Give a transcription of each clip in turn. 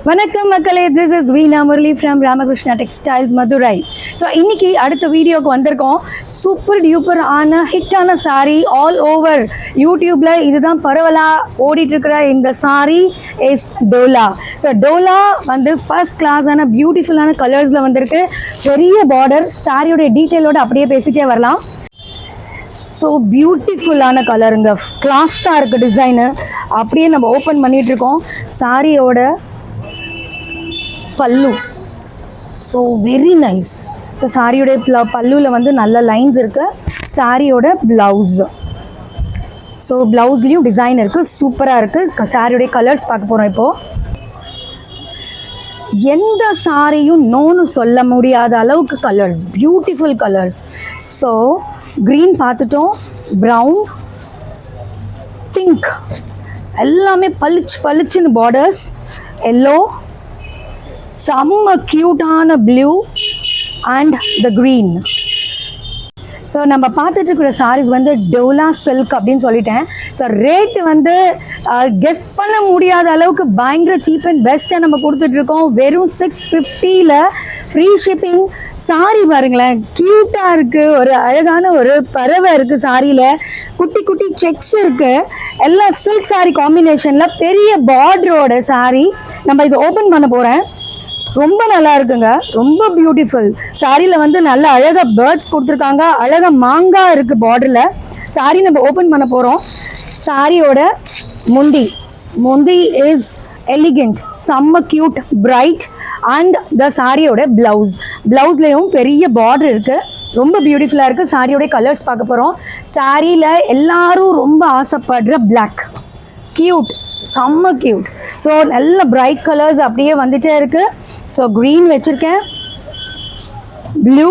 வணக்கம் மக்களே, this is Veena Murali from Ramakrishna textiles Madurai. So இன்னைக்கு அடுத்த வீடியோக்கு வந்திருக்கோம். சூப்பர் டியூப்பர் ஆன ஹிட்டான சாரீ ஆல் ஓவர் யூடியூப்ல இதுதான் பரவலாக ஓடிட்டுருக்கிற இந்த சாரீ இஸ் டோலா. ஸோ டோலா வந்து ஃபர்ஸ்ட் கிளாஸான பியூட்டிஃபுல்லான கலர்ஸில் வந்திருக்கு. பெரிய பார்டர். சாரியோடைய டீட்டெயிலோடு அப்படியே பேசிட்டே வரலாம். ஸோ பியூட்டிஃபுல்லான கலருங்க, கிளாஸாக இருக்குது டிசைனு. அப்படியே நம்ம ஓப்பன் பண்ணிகிட்ருக்கோம். சாரியோட பல்லு ஸோ வெரி நைஸ். ஸோ சாரியோடைய பல்லுவில் வந்து நல்ல லைன்ஸ் இருக்குது. சாரியோட ப்ளவுஸ், ஸோ ப்ளவுஸ்லேயும் டிசைன் இருக்குது, சூப்பராக இருக்குது. சாரியோடைய கலர்ஸ் பார்க்க போகிறோம் இப்போது. எந்த சாரியும் நோன்னு சொல்ல முடியாத அளவுக்கு colours, beautiful colours. So green பார்த்துட்டோம், ப்ரௌன், பிங்க், எல்லாமே பளிச்சுன்னு பார்டர்ஸ், எல்லோ, செம்ம க்யூட்டான blue and the green. So நம்ம பார்த்துட்டு இருக்கிற சாரீஸ் வந்து டோலா சில்க் அப்படின்னு சொல்லிட்டேன். ஸோ ரேட்டு வந்து கெஸ் பண்ண முடியாத அளவுக்கு பயங்கர சீப் அண்ட் பெஸ்ட்டாக நம்ம கொடுத்துட்ருக்கோம். வெறும் 650ல் ஃப்ரீ ஷிப்பிங். சாரி பாருங்களேன், க்யூட்டாக இருக்குது. ஒரு அழகான ஒரு பறவை இருக்குது சாரியில். குட்டி குட்டி செக்ஸ் இருக்குது. எல்லாம் சில்க் சாரி காம்பினேஷனில் பெரிய பார்டரோட சாரி. நம்ம இதை ஓப்பன் பண்ண போகிறேன். ரொம்ப நல்லா இருக்குங்க, ரொம்ப பியூட்டிஃபுல். சாரியில் வந்து நல்ல அழகாக பேர்ட்ஸ் கொடுத்துருக்காங்க. அழகாக மாங்காய் இருக்குது பார்டரில். சாரி நம்ம ஓப்பன் பண்ண போகிறோம். சாரியோட முந்தி இஸ் எலிகண்ட், செம்ம க்யூட், பிரைட். அண்ட் த சாரியோட ப்ளவுஸ்லேயும் பெரிய பார்டர் இருக்குது, ரொம்ப பியூட்டிஃபுல்லாக இருக்குது. சாரியோடைய கலர்ஸ் பார்க்க போகிறோம். சாரியில் எல்லாரும் ரொம்ப ஆசைப்படுற பிளாக், க்யூட், செம்ம க்யூட். ஸோ நல்ல பிரைட் கலர்ஸ் அப்படியே வந்துட்டே இருக்குது. ஸோ க்ரீன் வச்சுருக்கேன், ப்ளூ,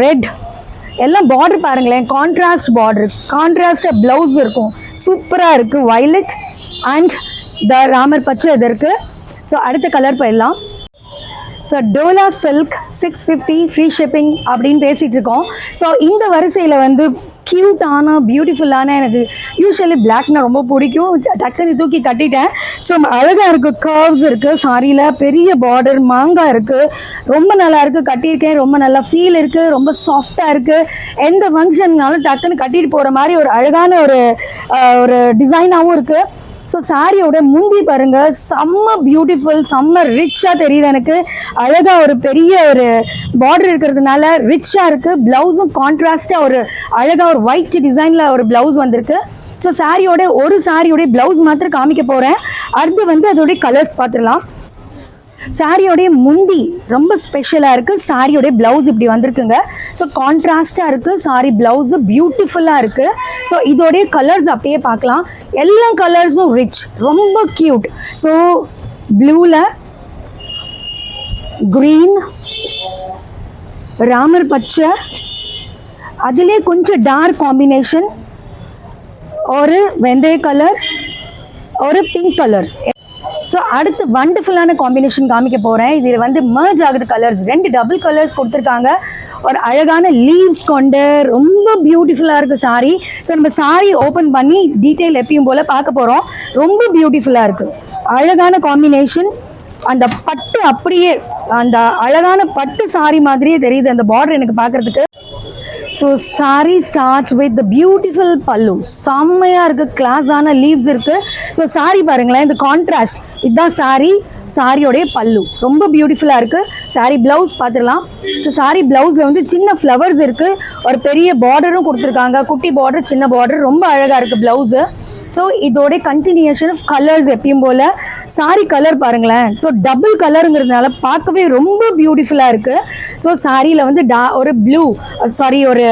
ரெட், எல்லாம் பார்டர் பாருங்களேன், கான்ட்ராஸ்ட் பார்டர், கான்ட்ராஸ்டாக ப்ளவுஸ் இருக்கும், சூப்பராக இருக்குது. வயலட் அண்ட் த ராமர் பச்சை இது இருக்குது. ஸோ அடுத்த கலர் போயிடலாம். So Dola silk 650 free shipping அப்படின்னு பேசிகிட்டு இருக்கோம். ஸோ இந்த வரிசையில் வந்து க்யூட்டான பியூட்டிஃபுல்லான, எனக்கு யூஸ்வலி பிளாக்னா ரொம்ப பிடிக்கும். டக்குன்னு தூக்கி கட்டிட்டேன். ஸோ அழகாக இருக்குது, கர்வ்ஸ் இருக்குது சாரியில், பெரிய பார்டர், மாங்காய் இருக்குது, ரொம்ப நல்லா இருக்குது. கட்டியிருக்கேன், ரொம்ப நல்லா ஃபீல் இருக்குது, ரொம்ப சாஃப்டாக இருக்குது. எந்த ஃபங்க்ஷன்னாலும் டக்குன்னு கட்டிட்டு போகிற மாதிரி ஒரு அழகான ஒரு டிசைனாகவும் இருக்குது. ஸோ சாரியோட முந்தி பாருங்கள், செம்ம பியூட்டிஃபுல், செம்ம ரிச்சாக தெரியுது எனக்கு. அழகாக ஒரு பெரிய ஒரு பார்டர் இருக்கிறதுனால ரிச்சாக இருக்குது. ப்ளவுஸும் கான்ட்ராஸ்டாக ஒரு அழகாக ஒரு ஒயிட் டிசைனில் ஒரு ப்ளவுஸ் வந்திருக்கு. ஸோ சாரியோடைய ப்ளவுஸ் மாத்திரம் காமிக்க போகிறேன். அடுத்து வந்து அதோடைய கலர்ஸ் பார்த்துடலாம். சாரியோடைய முந்தி ரொம்ப ஸ்பெஷலாக இருக்குது. சாரியோடைய ப்ளவுஸ் இப்படி வந்திருக்குங்க. ஸோ கான்ட்ராஸ்டாக இருக்குது. சாரி ப்ளவுஸு பியூட்டிஃபுல்லாக இருக்குது. ஸோ இதோடைய கலர்ஸ் அப்படியே பார்க்கலாம். எல்லா கலர்ஸும் ரிச், ரொம்ப க்யூட். ஸோ ப்ளூவில், க்ரீன், ராமர் பச்சை, அதிலே கொஞ்சம் டார்க் காம்பினேஷன், ஒரு வெந்தய கலர், ஒரு பிங்க் கலர். ஸோ அடுத்து வண்டர்ஃபுல்லான காம்பினேஷன் காமிக்க போகிறேன். இதில் வந்து மர்ஜ் ஆகுது கலர்ஸ், 2 டபுள் கலர்ஸ் கொடுத்துருக்காங்க. ஒரு அழகான லீவ்ஸ் கொண்டு ரொம்ப பியூட்டிஃபுல்லாக இருக்குது சாரி. ஸோ நம்ம சாரி ஓப்பன் பண்ணி டீட்டெயில் எப்பயும் போல் பார்க்க போகிறோம். ரொம்ப பியூட்டிஃபுல்லாக இருக்குது, அழகான காம்பினேஷன். அந்த பட்டு அப்படியே அந்த அழகான பட்டு சாரி மாதிரியே தெரியுது அந்த பார்டர் எனக்கு பார்க்குறதுக்கு. So sorry starts with the beautiful பல்லு, செம்மையாக இருக்குது, கிளாஸான லீவ்ஸ் இருக்குது. ஸோ சாரி பாருங்களேன், இந்த கான்ட்ராஸ்ட், இதுதான் சாரியோடைய பல்லு, ரொம்ப பியூட்டிஃபுல்லாக இருக்குது. சாரி ப்ளவுஸ் பார்த்துடலாம். ஸோ சாரி ப்ளவுஸில் வந்து சின்ன ஃப்ளவர்ஸ் இருக்குது, ஒரு பெரிய பார்டரும் கொடுத்துருக்காங்க, குட்டி பார்டர், சின்ன பார்டர், ரொம்ப அழகாக இருக்குது ப்ளவுஸு. ஸோ இதோடைய கண்டினியூஷன் ஆஃப் கலர்ஸ் எப்பயும் போல். சாரி கலர் பாருங்களேன், ஸோ டபுள் கலருங்கிறதுனால பார்க்கவே ரொம்ப பியூட்டிஃபுல்லாக இருக்குது. ஸோ சாரியில் வந்து ஒரு ஒரு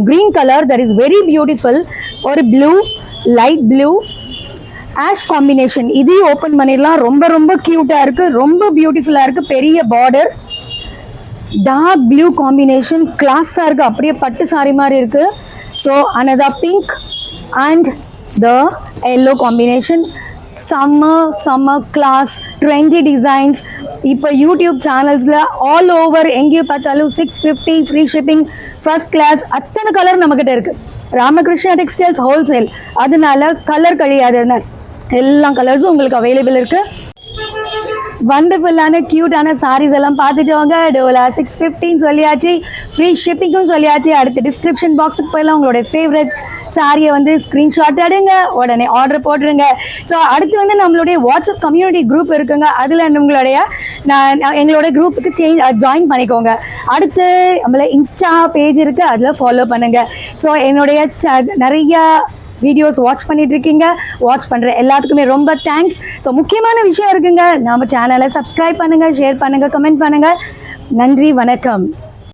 green colour, that is very beautiful. ஒரு blue, light blue, ash combination, இதையும் ஓப்பன் பண்ணிடலாம். ரொம்ப ரொம்ப க்யூட்டாக இருக்குது, ரொம்ப பியூட்டிஃபுல்லாக இருக்குது. பெரிய பார்டர், டார்க் ப்ளூ காம்பினேஷன், கிளாஸாக இருக்குது, அப்படியே பட்டு சாரி மாதிரி இருக்குது. So another pink and the yellow combination, summer class trendy designs. இப்போ யூடியூப் சேனல்ஸில் ஆல் ஓவர் எங்கேயும் பார்த்தாலும் 650 ஃப்ரீ ஷிப்பிங், ஃபர்ஸ்ட் கிளாஸ், அத்தனை கலர் நம்மக்கிட்ட இருக்குது. ராமகிருஷ்ணா டெக்ஸ்டைல்ஸ் ஹோல்சேல், அதனால கலர் கழியாது, எல்லா கலர்ஸும் உங்களுக்கு அவைலபிள் இருக்குது. வண்டர்ஃபுல்லான க்யூட்டான சாரீஸ் எல்லாம் பார்த்துட்டோங்க. டோலா 615 சொல்லியாச்சு, ஃப்ரீ ஷிப்பிங்கும் சொல்லியாச்சு. அடுத்து டிஸ்கிரிப்ஷன் பாக்ஸுக்கு போயெல்லாம் உங்களுடைய ஃபேவரட் சாரியை வந்து ஸ்க்ரீன்ஷாட் எடுங்க, உடனே ஆர்டர் போட்டுருங்க. ஸோ அடுத்து வந்து நம்மளுடைய வாட்ஸ்அப் கம்யூனிட்டி குரூப் இருக்குங்க, அதில் உங்களுடைய எங்களோட குரூப்புக்கு ஜாயின் பண்ணிக்கோங்க. அடுத்து நம்மள இன்ஸ்டா பேஜ் இருக்குது, அதில் ஃபாலோ பண்ணுங்கள். ஸோ என்னுடைய நிறையா வீடியோஸ் வாட்ச் பண்ணிட்டு இருக்கீங்க, வாட்ச் பண்ணுற எல்லாத்துக்குமே ரொம்ப தேங்க்ஸ். ஸோ முக்கியமான விஷயம் இருக்குங்க, நம்ம சேனலை சப்ஸ்கிரைப் பண்ணுங்கள், ஷேர் பண்ணுங்கள், கமெண்ட் பண்ணுங்கள். நன்றி, வணக்கம்.